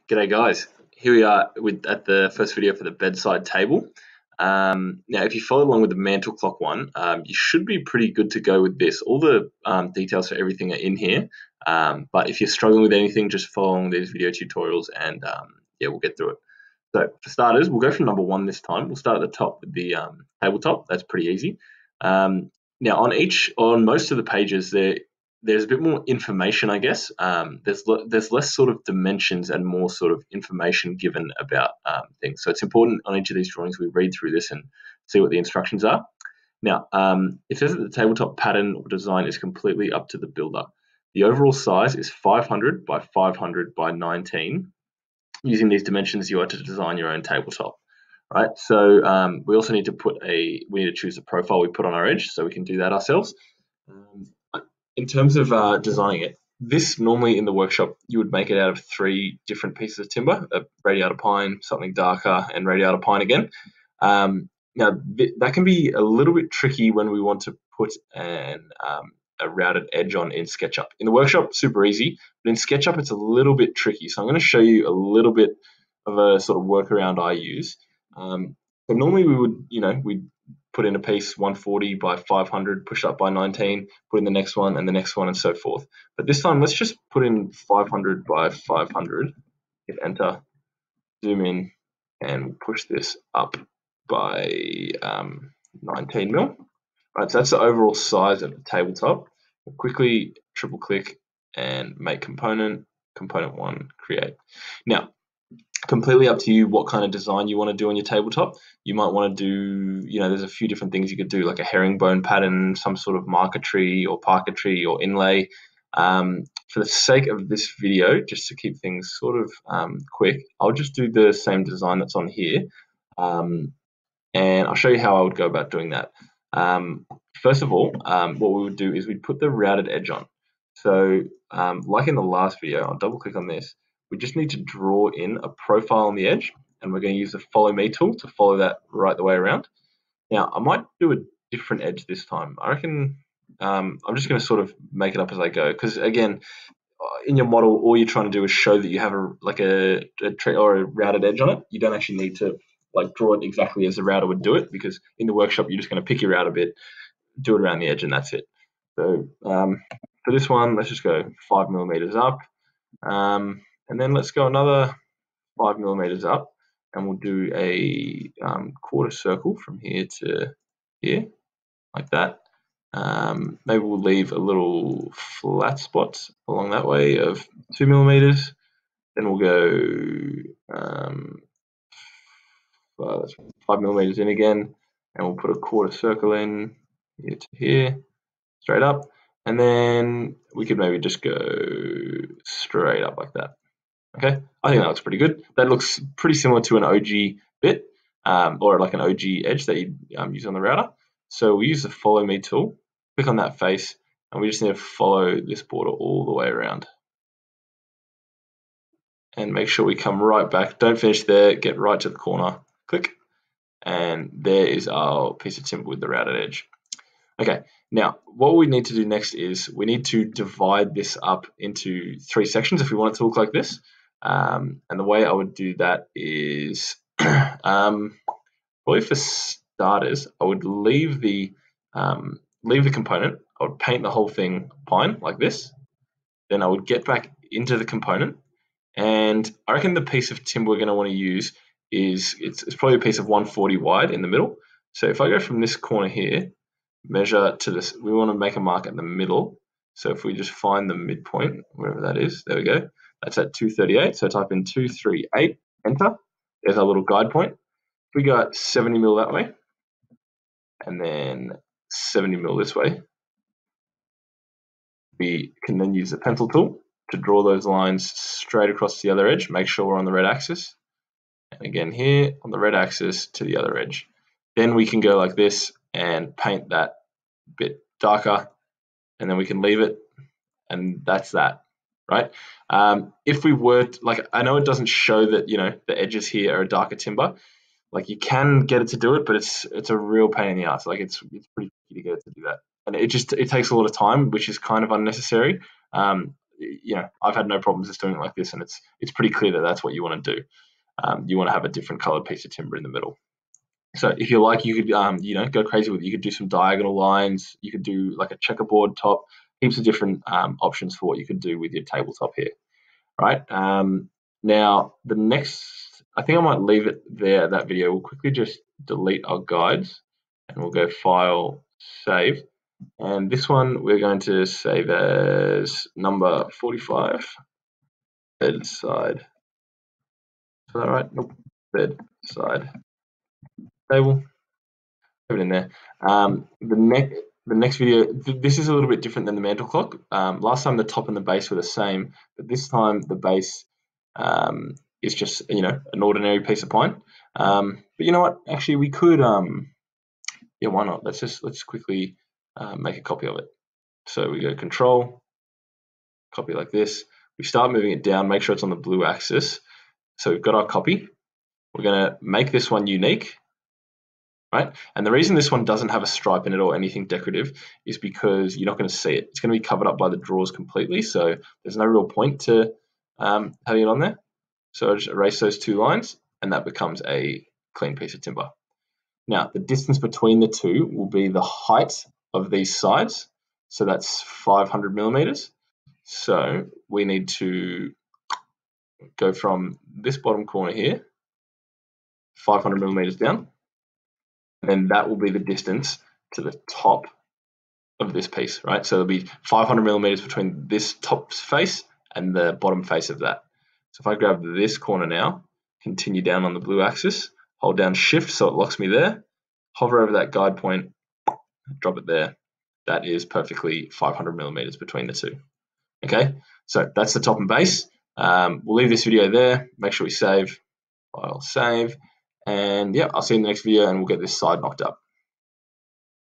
G'day guys, here we are at the first video for the bedside table. Now if you follow along with the mantle clock one, you should be pretty good to go with this. All the details for everything are in here, but if you're struggling with anything, just follow along these video tutorials and yeah, we'll get through it. So for starters, we'll go from number 1 this time. We'll start at the top with the tabletop. That's pretty easy. Now on most of the pages there's a bit more information, I guess. There's less sort of dimensions and more sort of information given about things. So it's important on each of these drawings we read through this and see what the instructions are. Now, it says that the tabletop pattern or design is completely up to the builder. The overall size is 500 by 500 by 19. Using these dimensions, you are to design your own tabletop. Right. So we also need to choose the profile we put on our edge, so we can do that ourselves. In terms of designing it, this normally in the workshop you would make it out of 3 different pieces of timber: a radiata pine, something darker, and radiata pine again. Now that can be a little bit tricky when we want to put a routed edge on in SketchUp. In the workshop, super easy, but in SketchUp it's a little bit tricky. So I'm going to show you a little bit of a sort of workaround I use. So normally we'd put in a piece 140 by 500, push up by 19, put in the next one and the next one and so forth. But this time, let's just put in 500 by 500, hit enter, zoom in, and push this up by 19 mil. Right, so that's the overall size of the tabletop. We'll quickly triple click and make component 1, create. Now, completely up to you what kind of design you want to do on your tabletop. You might want to do, there's a few different things you could do, like a herringbone pattern, some sort of marquetry or parquetry or inlay. For the sake of this video, just to keep things sort of quick, I'll just do the same design that's on here, and I'll show you how I would go about doing that. First of all, what we would do is we'd put the routed edge on. So like in the last video, I'll double click on this. We just need to draw in a profile on the edge, and we're going to use the follow me tool to follow that right the way around. Now, I might do a different edge this time. I reckon I'm just going to sort of make it up as I go, because again, in your model, all you're trying to do is show that you have a routed edge on it. You don't actually need to draw it exactly as the router would do it, because in the workshop, you're just going to pick your router bit, do it around the edge, and that's it. So for this one, let's just go 5 millimeters up. And then let's go another 5 millimeters up, and we'll do a quarter circle from here to here, like that. Maybe we'll leave a little flat spot along that way of 2 millimeters. Then we'll go 5 millimeters in again, and we'll put a quarter circle in here to here, straight up. And then we could maybe just go straight up like that. Okay, I think that looks pretty good. That looks pretty similar to an OG bit, or like an OG edge that you use on the router. So we use the follow me tool, click on that face, and we just need to follow this border all the way around. And make sure we come right back. Don't finish there, get right to the corner, click, and there is our piece of timber with the routed edge. Okay, now what we need to do next is we need to divide this up into 3 sections if we want it to look like this. And the way I would do that is, probably for starters, I would leave the component. I would paint the whole thing pine like this. Then I would get back into the component, and I reckon the piece of timber we're going to want to use is it's probably a piece of 140 wide in the middle. So if I go from this corner here, measure to this, we want to make a mark at the middle. So if we just find the midpoint, wherever that is, there we go. That's at 238. So type in 238, enter. There's our little guide point. If we go at 70 mil that way, and then 70 mil this way, we can then use the pencil tool to draw those lines straight across the other edge. Make sure we're on the red axis. And again here on the red axis to the other edge. Then we can go like this and paint that bit darker, and then we can leave it, and that's that. Right? If we were I know it doesn't show that the edges here are a darker timber. You can get it to do it, but it's a real pain in the ass. It's pretty tricky to get it to do that, and it takes a lot of time, which is kind of unnecessary. I've had no problems just doing it like this, and it's pretty clear that that's what you want to do. You want to have a different colored piece of timber in the middle. So if you like, you could go crazy with it. You could do some diagonal lines. You could do like a checkerboard top. Heaps of different options for what you could do with your tabletop here, right? Now the next, I think I might leave it there. That video. We'll quickly just delete our guides, and we'll go File, Save. And this one we're going to save as number 45, bedside. Is that right? Nope. Bedside table. Put it in there. The next video, this is a little bit different than the mantle clock. Last time the top and the base were the same, but this time the base is just an ordinary piece of pine. But you know what? Actually, we could yeah, why not? Let's quickly make a copy of it. So we go Control, copy like this. We start moving it down. Make sure it's on the blue axis. So we've got our copy. We're going to make this one unique. Right? And the reason this one doesn't have a stripe in it or anything decorative is because you're not going to see it. It's going to be covered up by the drawers completely, so there's no real point to having it on there. So I'll just erase those two lines, and that becomes a clean piece of timber. Now, the distance between the two will be the height of these sides, so that's 500 millimeters. So we need to go from this bottom corner here, 500 millimeters down, and then that will be the distance to the top of this piece, right? So there'll be 500 millimeters between this top face and the bottom face of that. So if I grab this corner now, continue down on the blue axis, hold down Shift so it locks me there, hover over that guide point, drop it there. That is perfectly 500 millimeters between the two. Okay, so that's the top and base. We'll leave this video there. Make sure we save, file, save, and yeah, I'll see you in the next video, and we'll get this side knocked up.